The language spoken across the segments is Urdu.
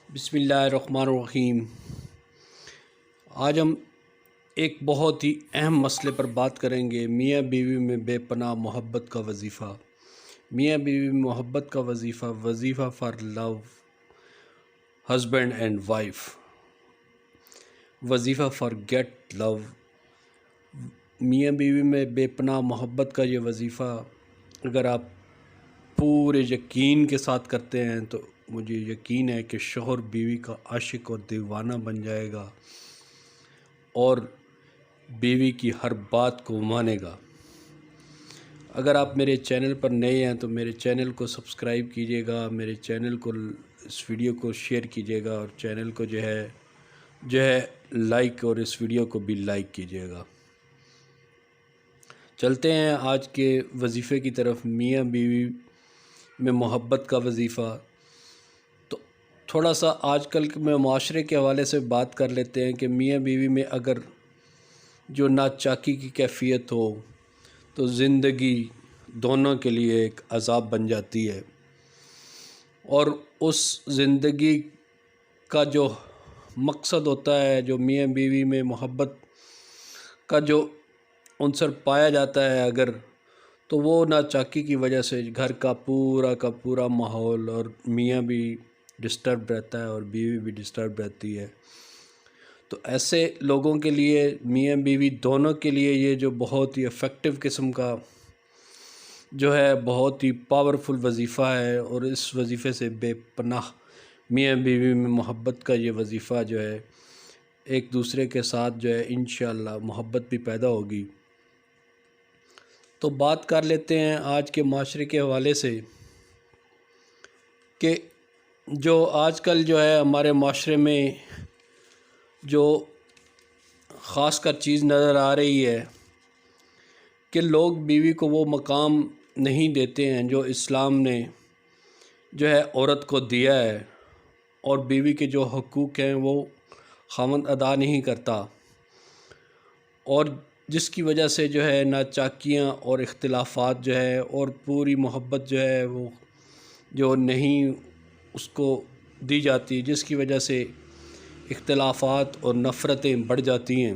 بسم اللہ الرحمن الرحیم۔ آج ہم ایک بہت ہی اہم مسئلے پر بات کریں گے، میاں بیوی میں بے پناہ محبت کا وظیفہ۔ میاں بیوی میں محبت کا وظیفہ for love, husband and wife, وظیفہ فار گیٹ لو۔ میاں بیوی میں بے پناہ محبت کا یہ وظیفہ اگر آپ پورے یقین کے ساتھ کرتے ہیں تو مجھے یقین ہے کہ شوہر بیوی کا عاشق اور دیوانہ بن جائے گا اور بیوی کی ہر بات کو مانے گا۔ اگر آپ میرے چینل پر نئے ہیں تو میرے چینل کو سبسکرائب کیجیے گا، میرے چینل کو اس ویڈیو کو شیئر کیجیے گا اور چینل کو جو ہے لائک، اور اس ویڈیو کو بھی لائک کیجیے گا۔ چلتے ہیں آج کے وظیفے کی طرف، میاں بیوی میں محبت کا وظیفہ۔ تو تھوڑا سا آج کل میں معاشرے کے حوالے سے بات کر لیتے ہیں کہ میاں بیوی میں اگر جو ناچاکی کی کیفیت ہو تو زندگی دونوں کے لیے ایک عذاب بن جاتی ہے، اور اس زندگی کا جو مقصد ہوتا ہے، جو میاں بیوی میں محبت کا جو عنصر پایا جاتا ہے اگر، تو وہ ناچاکی کی وجہ سے گھر کا پورا ماحول، اور میاں بھی ڈسٹرب رہتا ہے اور بیوی بھی ڈسٹرب رہتی ہے۔ تو ایسے لوگوں کے لیے، میاں بیوی دونوں کے لیے، یہ جو بہت ہی افیکٹو قسم کا جو ہے بہت ہی پاورفل وظیفہ ہے، اور اس وظیفے سے بے پناہ میاں بیوی میں محبت کا یہ وظیفہ جو ہے، ایک دوسرے کے ساتھ جو ہے انشاءاللہ محبت بھی پیدا ہوگی۔ تو بات کر لیتے ہیں آج کے معاشرے کے حوالے سے کہ جو آج کل جو ہے ہمارے معاشرے میں جو خاص کر چیز نظر آ رہی ہے کہ لوگ بیوی کو وہ مقام نہیں دیتے ہیں جو اسلام نے جو ہے عورت کو دیا ہے، اور بیوی کے جو حقوق ہیں وہ خاوند ادا نہیں کرتا، اور جس کی وجہ سے جو ہے ناچاکیاں اور اختلافات جو ہے، اور پوری محبت جو ہے وہ جو نہیں اس کو دی جاتی، جس کی وجہ سے اختلافات اور نفرتیں بڑھ جاتی ہیں۔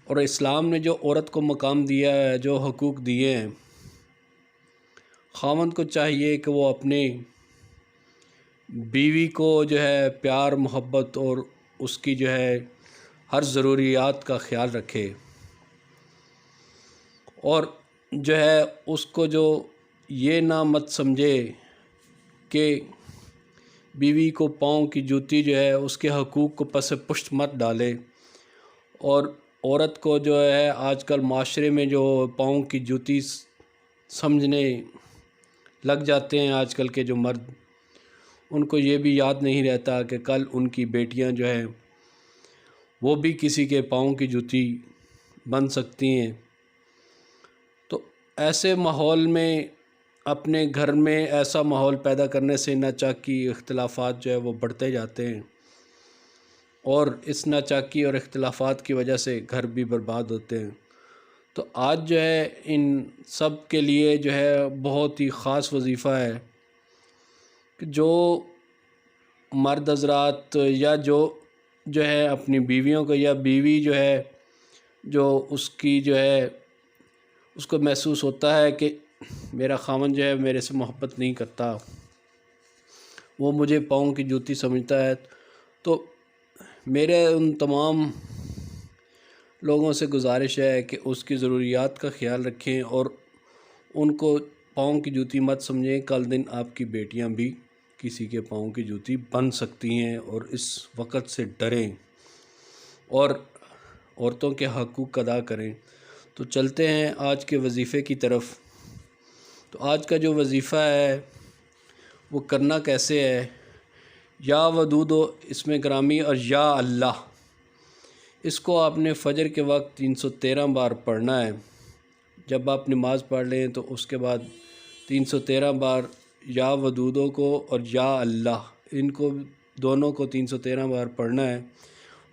اور اسلام نے جو عورت کو مقام دیا ہے، جو حقوق دیے ہیں، خاوند کو چاہیے کہ وہ اپنے بیوی کو جو ہے پیار محبت اور اس کی جو ہے ہر ضروریات کا خیال رکھے، اور جو ہے اس کو جو یہ نہ مت سمجھے کہ بیوی کو پاؤں کی جوتی جو ہے اس کے حقوق کو پس پشت مت ڈالے۔ اور عورت کو جو ہے آج کل معاشرے میں جو پاؤں کی جوتی سمجھنے لگ جاتے ہیں آج کل کے جو مرد، ان کو یہ بھی یاد نہیں رہتا کہ کل ان کی بیٹیاں جو ہیں وہ بھی کسی کے پاؤں کی جوتی بن سکتی ہیں۔ تو ایسے ماحول میں اپنے گھر میں ایسا ماحول پیدا کرنے سے ناچاکی اختلافات جو ہے وہ بڑھتے جاتے ہیں، اور اس ناچاکی اور اختلافات کی وجہ سے گھر بھی برباد ہوتے ہیں۔ تو آج جو ہے ان سب کے لیے جو ہے بہت ہی خاص وظیفہ ہے کہ جو مرد حضرات یا جو ہے اپنی بیویوں کو، یا بیوی جو ہے جو اس کی جو ہے اس کو محسوس ہوتا ہے کہ میرا خاوند جو ہے میرے سے محبت نہیں کرتا، وہ مجھے پاؤں کی جوتی سمجھتا ہے، تو میرے ان تمام لوگوں سے گزارش ہے کہ اس کی ضروریات کا خیال رکھیں اور ان کو پاؤں کی جوتی مت سمجھیں۔ کل دن آپ کی بیٹیاں بھی کسی کے پاؤں کی جوتی بن سکتی ہیں، اور اس وقت سے ڈریں اور عورتوں کے حقوق ادا کریں۔ تو چلتے ہیں آج کے وظیفے کی طرف۔ تو آج کا جو وظیفہ ہے وہ کرنا کیسے ہے؟ یا ودود و اسم گرامی اور یا اللہ، اس کو آپ نے فجر کے وقت 313 بار پڑھنا ہے۔ جب آپ نماز پڑھ لیں تو اس کے بعد 313 بار یا ودودوں کو اور یا اللہ، ان کو دونوں کو 313 بار پڑھنا ہے،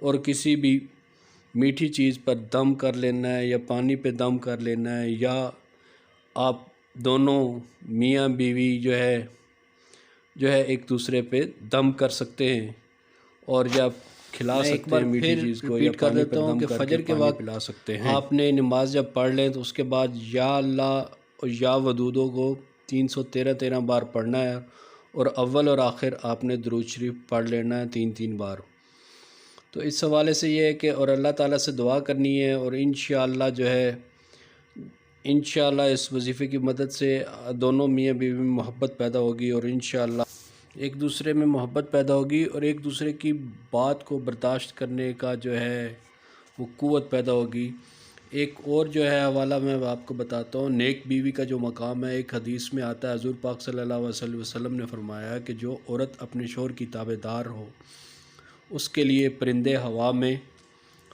اور کسی بھی میٹھی چیز پر دم کر لینا ہے، یا پانی پہ دم کر لینا ہے، یا آپ دونوں میاں بیوی جو ہے جو ہے ایک دوسرے پہ دم کر سکتے ہیں، اور جب کھلا سکتے ہیں میٹھی چیز کو، یا پانی پہ دم کر کے پانی پلا سکتے ہیں۔ آپ نے نماز جب پڑھ لیں تو اس کے بعد یا اللہ اور یا ودودوں کو 313 بار پڑھنا ہے، اور اول اور آخر آپ نے درود شریف پڑھ لینا ہے 3 بار۔ تو اس حوالے سے یہ ہے کہ اور اللہ تعالیٰ سے دعا کرنی ہے، اور انشاءاللہ جو ہے انشاءاللہ اس وظیفے کی مدد سے دونوں میاں بیوی میں محبت پیدا ہوگی، اور انشاءاللہ ایک دوسرے میں محبت پیدا ہوگی، اور ایک دوسرے کی بات کو برداشت کرنے کا جو ہے وہ قوت پیدا ہوگی۔ ایک اور جو ہے حوالہ میں آپ کو بتاتا ہوں، نیک بیوی کا جو مقام ہے، ایک حدیث میں آتا ہے، حضور پاک صلی اللہ علیہ وسلم نے فرمایا کہ جو عورت اپنے شوہر کی تابع دار ہو، اس کے لیے پرندے ہوا میں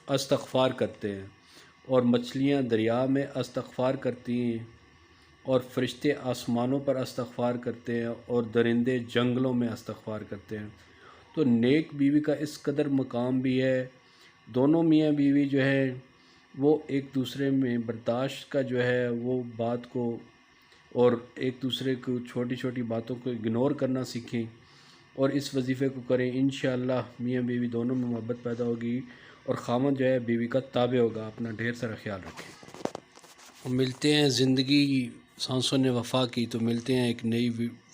استغفار کرتے ہیں، اور مچھلیاں دریا میں استغفار کرتی ہیں، اور فرشتے آسمانوں پر استغفار کرتے ہیں، اور درندے جنگلوں میں استغفار کرتے ہیں۔ تو نیک بیوی کا اس قدر مقام بھی ہے۔ دونوں میاں بیوی جو ہے وہ ایک دوسرے میں برداشت کا جو ہے وہ بات کو، اور ایک دوسرے کو چھوٹی چھوٹی باتوں کو اگنور کرنا سیکھیں، اور اس وظیفے کو کریں۔ انشاءاللہ میاں بیوی دونوں میں محبت پیدا ہوگی، اور خاوند جو ہے بیوی کا تابع ہوگا۔ اپنا ڈھیر سارا خیال رکھیں۔ ملتے ہیں زندگی سانسوں نے وفا کی، تو ملتے ہیں ایک نئی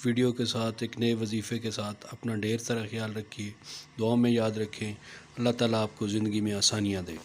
ویڈیو کے ساتھ، ایک نئے وظیفے کے ساتھ۔ اپنا ڈھیر سارا خیال رکھیے، دعاؤں میں یاد رکھیں۔ اللہ تعالیٰ آپ کو زندگی میں آسانیاں دے۔